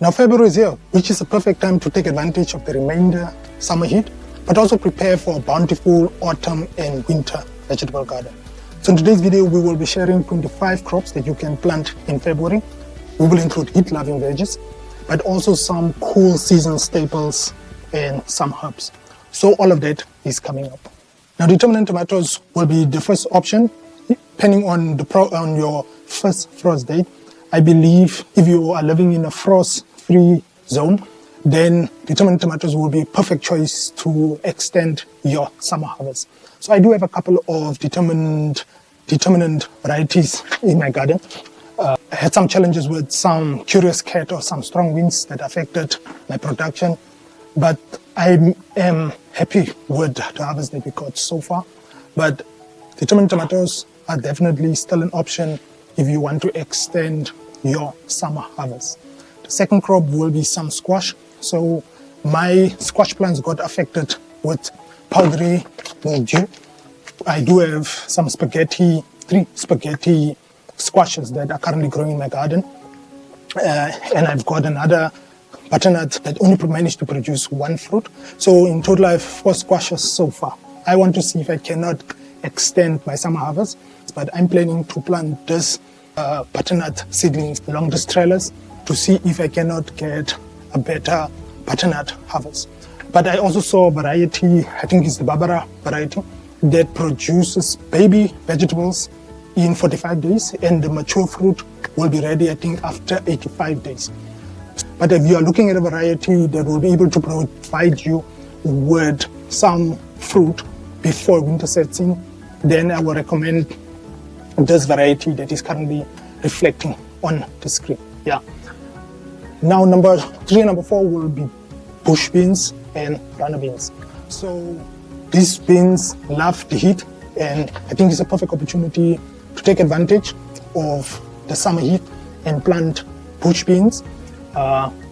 Now February is here, which is a perfect time to take advantage of the remainder summer heat, but also prepare for a bountiful autumn and winter vegetable garden. So in today's video, we will be sharing 25 crops that you can plant in February. We will include heat-loving veggies, but also some cool season staples and some herbs. So all of that is coming up. Now Determinate Tomatoes will be the first option, depending on your first frost date. I believe if you are living in a frost-free zone, then Determinate Tomatoes will be a perfect choice to extend your summer harvest. So I do have a couple of determinate varieties in my garden. I had some challenges with some curious cat or some strong winds that affected my production, but I am happy with the harvest that we got so far. But Determinate Tomatoes are definitely still an option if you want to extend your summer harvest. The second crop will be some squash. So my squash plants got affected with powdery mildew. I do have some three spaghetti squashes that are currently growing in my garden. And I've got another butternut that only managed to produce one fruit. So in total I have 4 squashes so far. I want to see if I cannot extend my summer harvest, but I'm planning to plant this butternut seedlings along these trailers to see if I cannot get a better butternut harvest. But I also saw a variety, I think it's the Barbara variety, that produces baby vegetables in 45 days, and the mature fruit will be ready, I think, after 85 days. But if you are looking at a variety that will be able to provide you with some fruit before winter sets in, then I will recommend this variety that is currently reflecting on the screen. Yeah. Now number 3 and number 4 will be bush beans and runner beans. So these beans love the heat, and I think it's a perfect opportunity to take advantage of the summer heat and plant bush beans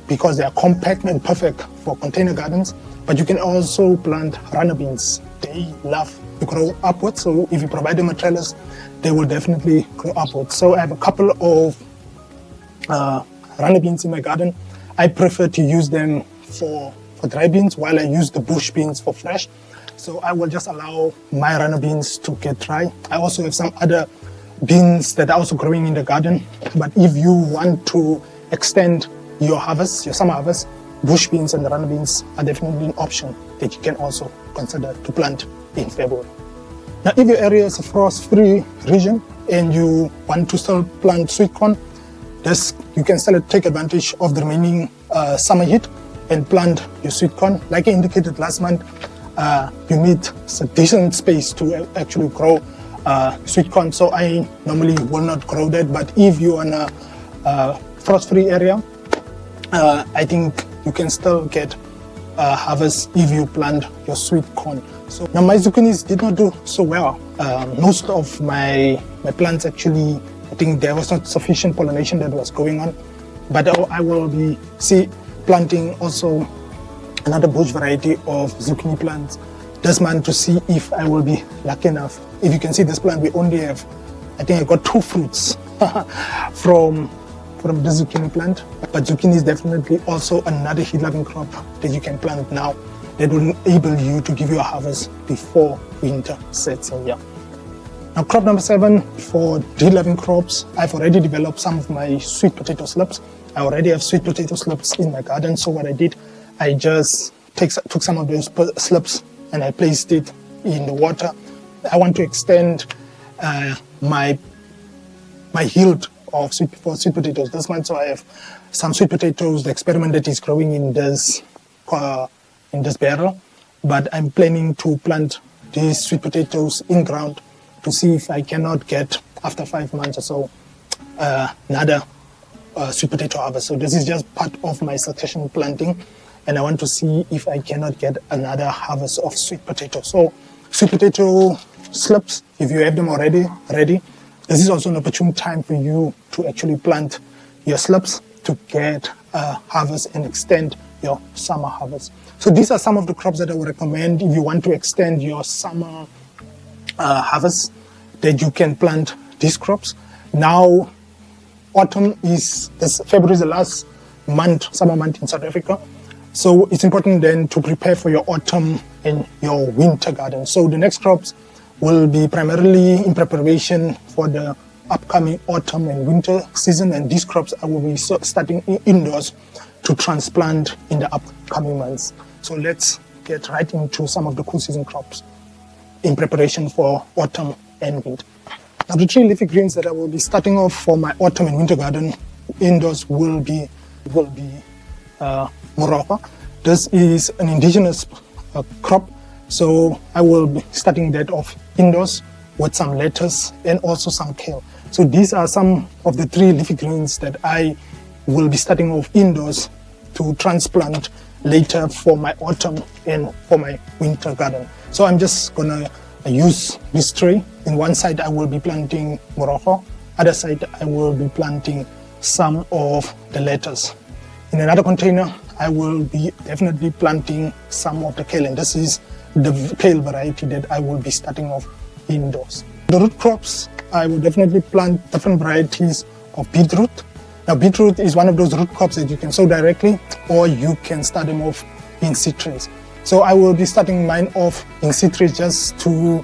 because they are compact and perfect for container gardens. But you can also plant runner beans. They love to grow upwards, so if you provide them with trellis, they will definitely grow upwards. So I have a couple of runner beans in my garden. I prefer to use them for dry beans while I use the bush beans for fresh. So I will just allow my runner beans to get dry. I also have some other beans that are also growing in the garden. But if you want to extend your harvest, your summer harvest, bush beans and runner beans are definitely an option that you can also consider to plant in February. Now, if your area is a frost-free region and you want to still plant sweet corn, you can still take advantage of the remaining summer heat and plant your sweet corn. Like I indicated last month, you need a decent space to actually grow sweet corn. So I normally will not grow that, but if you're in a frost-free area, I think you can still get harvest if you plant your sweet corn. So now my zucchinis did not do so well. Most of my plants actually, I think there was not sufficient pollination that was going on. But I will be planting also another bush variety of zucchini plants this month to see if I will be lucky enough. If you can see this plant, we only have, I think I got 2 fruits from the zucchini plant. But zucchini is definitely also another heat-loving crop that you can plant now that will enable you to give you a harvest before winter sets in. Yeah. Now crop number 7 for heat-loving crops, I've already developed some of my sweet potato slips. I already have sweet potato slips in my garden, so what I did, I just took some of those slips and I placed it in the water. I want to extend my yield of sweet potatoes this month, so I have some sweet potatoes. The experiment that is growing in this barrel, but I'm planning to plant these sweet potatoes in ground to see if I cannot get, after 5 months or so, another sweet potato harvest. So this is just part of my succession planting, and I want to see if I cannot get another harvest of sweet potato. So sweet potato slips, if you have them already ready, this is also an opportune time for you to actually plant your slips to get a harvest and extend your summer harvest. So these are some of the crops that I would recommend if you want to extend your summer harvest, that you can plant these crops. Now, February is the last summer month in South Africa. So it's important then to prepare for your autumn and your winter garden. So the next crops will be primarily in preparation for the upcoming autumn and winter season, and these crops I will be starting indoors to transplant in the upcoming months. So let's get right into some of the cool season crops in preparation for autumn and winter. Now the 3 leafy greens that I will be starting off for my autumn and winter garden indoors will be Morogo. This is an indigenous crop, so I will be starting that off indoors with some lettuce and also some kale. So these are some of the 3 leafy greens that I will be starting off indoors to transplant later for my autumn and for my winter garden. So I'm just gonna use this tray. In one side I will be planting Morogo, other side I will be planting some of the lettuce. In another container I will be definitely planting some of the kale, and this is the kale variety that I will be starting off indoors. The root crops, I will definitely plant different varieties of beetroot. Now beetroot is one of those root crops that you can sow directly, or you can start them off in seed trays. So I will be starting mine off in seed trays just to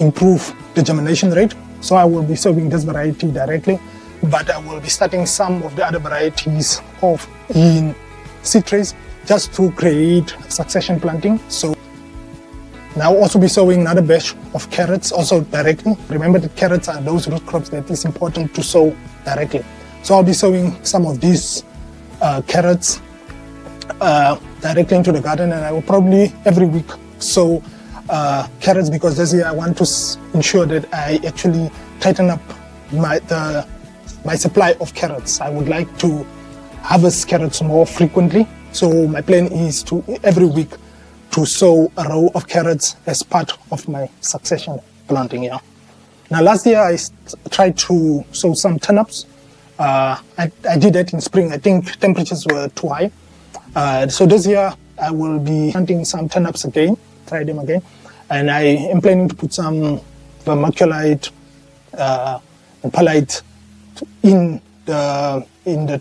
improve the germination rate. So I will be sowing this variety directly, but I will be starting some of the other varieties off in seed trays just to create succession planting. So now I'll also be sowing another batch of carrots also directly. Remember that carrots are those root crops that is important to sow directly. So I'll be sowing some of these carrots directly into the garden, and I will probably every week sow carrots, because this year I want to ensure that I actually tighten up my supply of carrots. I would like to harvest carrots more frequently. So my plan is to every week to sow a row of carrots as part of my succession planting. Yeah. Now last year I tried to sow some turnips. I did that in spring. I think temperatures were too high. So this year I will be planting some turnips again, try them again. And I am planning to put some vermiculite and perlite in the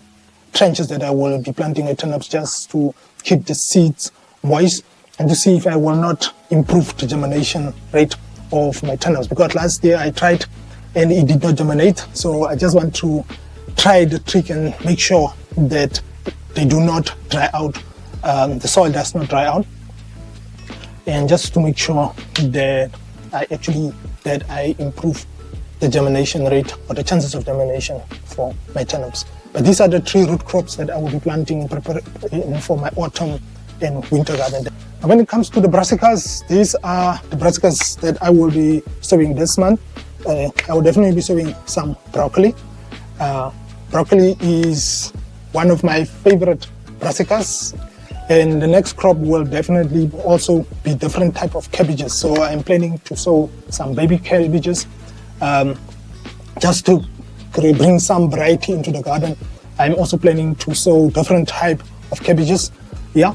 trenches that I will be planting the turnips, just to keep the seeds moist and to see if I will not improve the germination rate of my turnips. Because last year I tried and it did not germinate. So I just want to try the trick and make sure that they do not dry out, the soil does not dry out, and just to make sure that I improve the germination rate or the chances of germination for my turnips. But these are the 3 root crops that I will be planting for my autumn and winter garden. And when it comes to the brassicas, these are the brassicas that I will be sowing this month. I will definitely be sowing some broccoli. Broccoli is one of my favorite brassicas, and the next crop will definitely also be different type of cabbages. So I'm planning to sow some baby cabbages, just to bring some variety into the garden. I'm also planning to sow different type of cabbages. Yeah.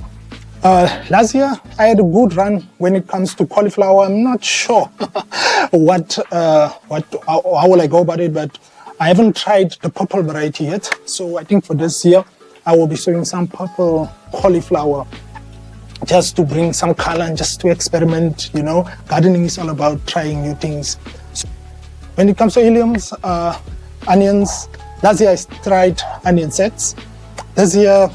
Last year I had a good run when it comes to cauliflower. I'm not sure how will I go about it, but I haven't tried the purple variety yet. So I think for this year I will be sowing some purple cauliflower, just to bring some color and just to experiment. You know, gardening is all about trying new things. So when it comes to alliums, onions, last year I tried onion sets. This year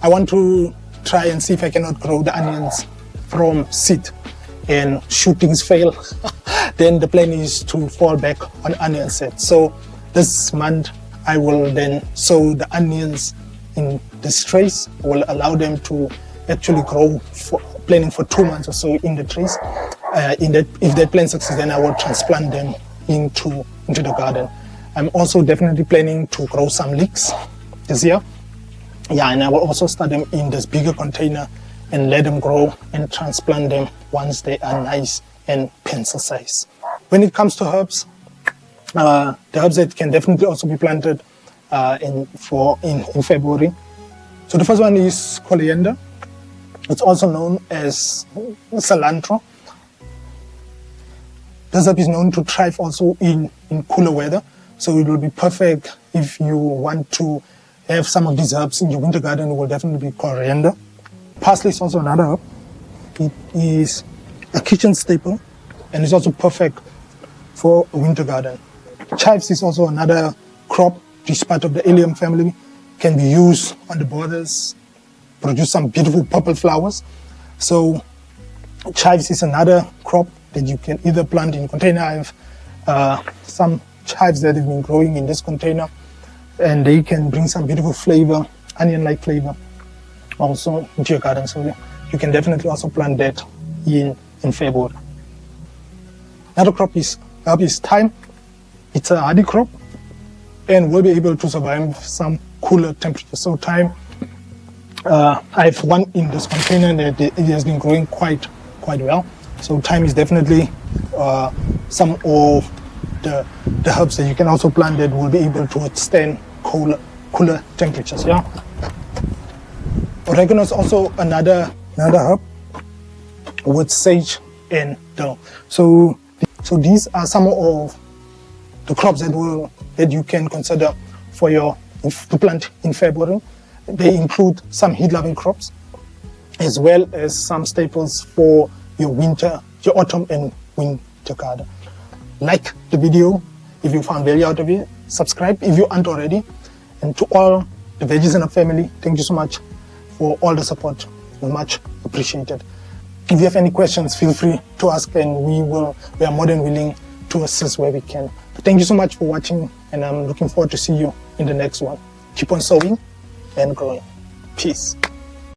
I want to try and see if I cannot grow the onions from seed, and should things fail, then the plan is to fall back on onion sets. So this month I will then sow the onions in these trays. I will allow them to actually grow, planning for 2 months or so in the trays. If that plan succeeds, then I will transplant them into the garden. I'm also definitely planning to grow some leeks this year. Yeah, and I will also start them in this bigger container and let them grow and transplant them once they are nice and pencil size. When it comes to herbs, the herbs that can definitely also be planted in February. So the first one is coriander. It's also known as cilantro. This herb is known to thrive also in cooler weather. So it will be perfect if you want to have some of these herbs in your winter garden will definitely be coriander. Parsley is also another herb. It is a kitchen staple and it's also perfect for a winter garden. Chives is also another crop, which is part of the allium family, can be used on the borders, produce some beautiful purple flowers. So chives is another crop that you can either plant in container. I have some chives that have been growing in this container, and they can bring some beautiful flavor, onion-like flavor, also into your garden. So you can definitely also plant that in February. Another crop is thyme. It's a hardy crop and will be able to survive some cooler temperatures. So thyme, I have one in this container that it has been growing quite well. So thyme is definitely some of the herbs that you can also plant that will be able to withstand cooler temperatures. Yeah. Oregano is also another herb with sage and dill. So these are some of the crops that you can consider to plant in February. They include some heat-loving crops, as well as some staples for your autumn and winter garden. Like the video if you found value out of it. Subscribe if you aren't already. And to all the Veggies in our family, thank you so much for all the support. Much appreciated. If you have any questions, feel free to ask, and we are more than willing to assist where we can. But thank you so much for watching, and I'm looking forward to see you in the next one. Keep on sowing and growing. Peace.